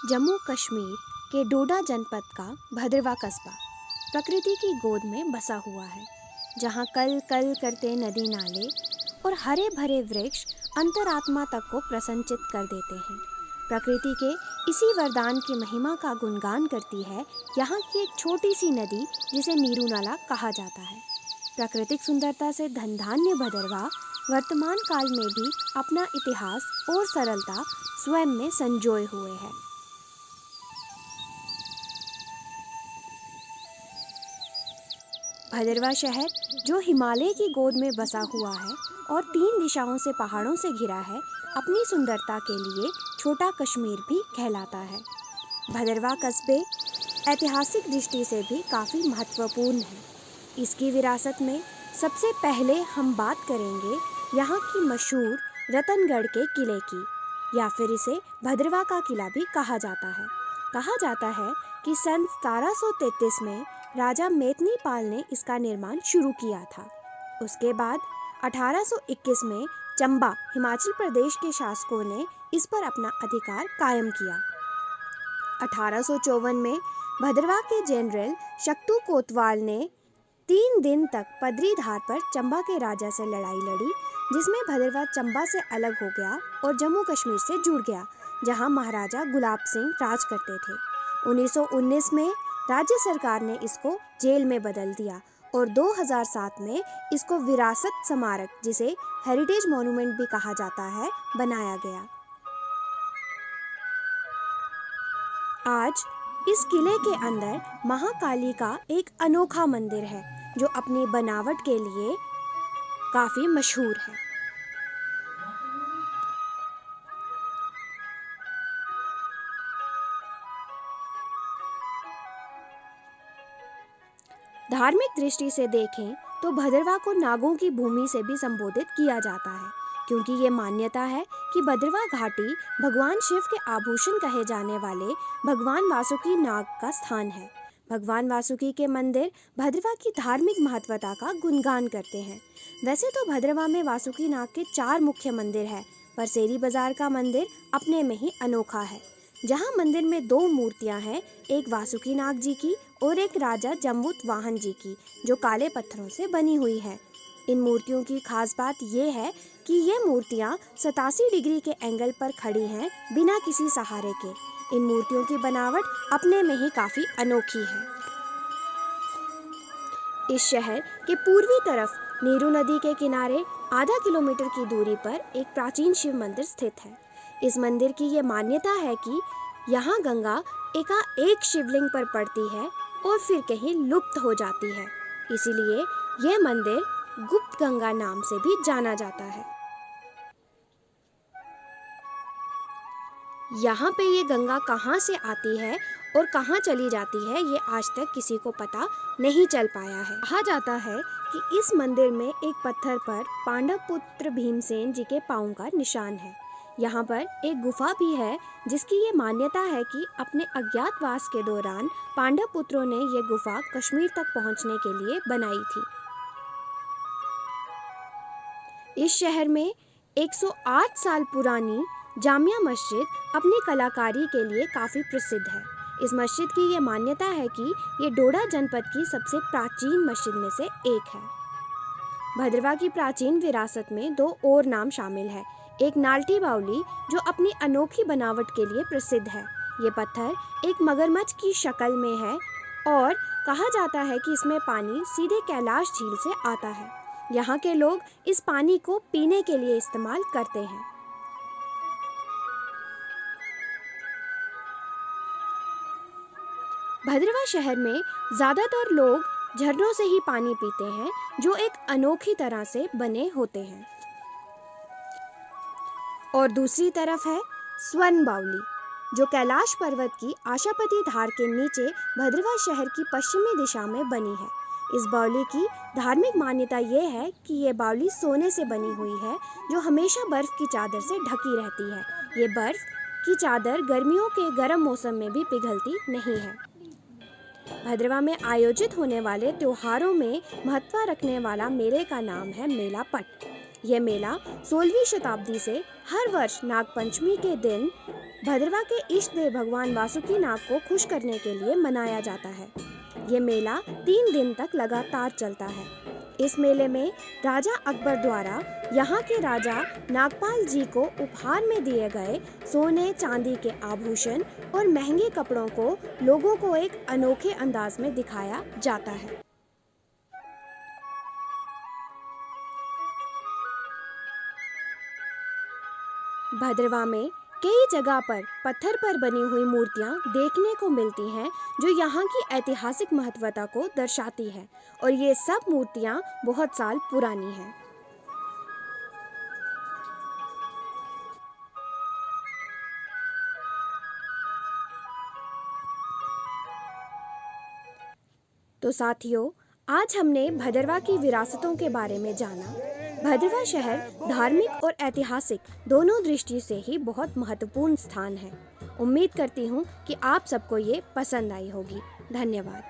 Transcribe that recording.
जम्मू कश्मीर के डोडा जनपद का भद्रवा कस्बा प्रकृति की गोद में बसा हुआ है, जहाँ कल कल करते नदी नाले और हरे भरे वृक्ष अंतरात्मा तक को प्रसन्नचित कर देते हैं। प्रकृति के इसी वरदान की महिमा का गुणगान करती है यहाँ की एक छोटी सी नदी, जिसे नीरू नाला कहा जाता है। प्राकृतिक सुंदरता से धनधान्य भद्रवा वर्तमान काल में भी अपना इतिहास और सरलता स्वयं में संजोए हुए है। भद्रवा शहर, जो हिमालय की गोद में बसा हुआ है और 3 दिशाओं से पहाड़ों से घिरा है, अपनी सुंदरता के लिए छोटा कश्मीर भी कहलाता है। भद्रवा कस्बे ऐतिहासिक दृष्टि से भी काफ़ी महत्वपूर्ण है। इसकी विरासत में सबसे पहले हम बात करेंगे यहाँ की मशहूर रतनगढ़ के किले की, या फिर इसे भद्रवा का किला भी कहा जाता है। कहा जाता है कि सन 1733 में राजा मेतनी पाल ने इसका निर्माण शुरू किया था। उसके बाद 1821 में चंबा, हिमाचल प्रदेश के शासकों ने इस पर अपना अधिकार कायम किया। 1854 में भद्रवा के जनरल शक्तू कोतवाल ने 3 दिन तक पदरी धार पर चंबा के राजा से लड़ाई लड़ी, जिसमें भद्रवा चंबा से अलग हो गया और जम्मू कश्मीर से जुड़ गया, जहां महाराजा गुलाब सिंह राज करते थे। 1919 में राज्य सरकार ने इसको जेल में बदल दिया और 2007 में इसको विरासत स्मारक, जिसे हेरिटेज मॉन्यूमेंट भी कहा जाता है, बनाया गया। आज इस किले के अंदर महाकाली का एक अनोखा मंदिर है, जो अपनी बनावट के लिए काफी मशहूर है। धार्मिक दृष्टि से देखें तो भद्रवा को नागों की भूमि से भी संबोधित किया जाता है, क्योंकि ये मान्यता है कि भद्रवा घाटी भगवान शिव के आभूषण कहे जाने वाले भगवान वासुकी नाग का स्थान है। भगवान वासुकी के मंदिर भद्रवा की धार्मिक महत्वता का गुणगान करते हैं। वैसे तो भद्रवा में वासुकी नाग के 4 मुख्य मंदिर हैं, पर सेरी बाजार का मंदिर अपने में ही अनोखा है, जहाँ मंदिर में 2 मूर्तियाँ हैं, एक वासुकी नाग जी की और एक राजा जम्बूत वाहन जी की, जो काले पत्थरों से बनी हुई है। इन मूर्तियों की खास बात यह है कि ये मूर्तियाँ 87 डिग्री के एंगल पर खड़ी हैं, बिना किसी सहारे के। इन मूर्तियों की बनावट अपने में ही काफ़ी अनोखी है। इस शहर के पूर्वी तरफ नीरू नदी के किनारे आधा किलोमीटर की दूरी पर एक प्राचीन शिव मंदिर स्थित है। इस मंदिर की ये मान्यता है कि यहाँ गंगा एकाएक शिवलिंग पर पड़ती है और फिर कहीं लुप्त हो जाती है, इसीलिए यह मंदिर गुप्त गंगा नाम से भी जाना जाता है। यहाँ पे ये गंगा कहाँ से आती है और कहाँ चली जाती है, ये आज तक किसी को पता नहीं चल पाया है। कहा जाता है कि इस मंदिर में एक पत्थर पर पांडव पुत्र भीमसेन जी के पाँव का निशान है। यहाँ पर एक गुफा भी है, जिसकी ये मान्यता है कि अपने अज्ञातवास के दौरान पांडव पुत्रों ने ये गुफा कश्मीर तक पहुँचने के लिए बनाई थी। इस शहर में 108 साल पुरानी जामिया मस्जिद अपनी कलाकारी के लिए काफ़ी प्रसिद्ध है। इस मस्जिद की ये मान्यता है कि ये डोडा जनपद की सबसे प्राचीन मस्जिद में से एक है। भद्रवा की प्राचीन विरासत में 2 और नाम शामिल है। एक नाल्टी बावली, जो अपनी अनोखी बनावट के लिए प्रसिद्ध है। ये पत्थर एक मगरमच्छ की शक्ल में है और कहा जाता है कि इसमें पानी सीधे कैलाश झील से आता है। यहाँ के लोग इस पानी को पीने के लिए इस्तेमाल करते हैं। भद्रवा शहर में ज़्यादातर लोग झरनों से ही पानी पीते हैं, जो एक अनोखी तरह से बने होते हैं। और दूसरी तरफ है स्वर्ण बावली, जो कैलाश पर्वत की आशापति धार के नीचे भद्रवा शहर की पश्चिमी दिशा में बनी है। इस बावली की धार्मिक मान्यता ये है कि ये बावली सोने से बनी हुई है, जो हमेशा बर्फ की चादर से ढकी रहती है। ये बर्फ की चादर गर्मियों के गर्म मौसम में भी पिघलती नहीं है। भद्रवा में आयोजित होने वाले त्योहारों में महत्व रखने वाला मेले का नाम है मेला पट। यह मेला 16वीं शताब्दी से हर वर्ष नागपंचमी के दिन भद्रवा के इष्ट देव भगवान वासुकी नाग को खुश करने के लिए मनाया जाता है। ये मेला 3 दिन तक लगातार चलता है। इस मेले में राजा अकबर द्वारा यहाँ के राजा नागपाल जी को उपहार में दिए गए सोने चांदी के आभूषण और महंगे कपड़ों को लोगों को एक अनोखे अंदाज में दिखाया जाता है। भद्रवा में कई जगह पर पत्थर पर बनी हुई मूर्तियां देखने को मिलती हैं जो यहाँ की ऐतिहासिक महत्वता को दर्शाती है और ये सब मूर्तियां बहुत साल पुरानी हैं। तो साथियों, आज हमने भद्रवा की विरासतों के बारे में जाना। भद्रवा शहर धार्मिक और ऐतिहासिक दोनों दृष्टि से ही बहुत महत्वपूर्ण स्थान है। उम्मीद करती हूँ कि आप सबको ये पसंद आई होगी। धन्यवाद।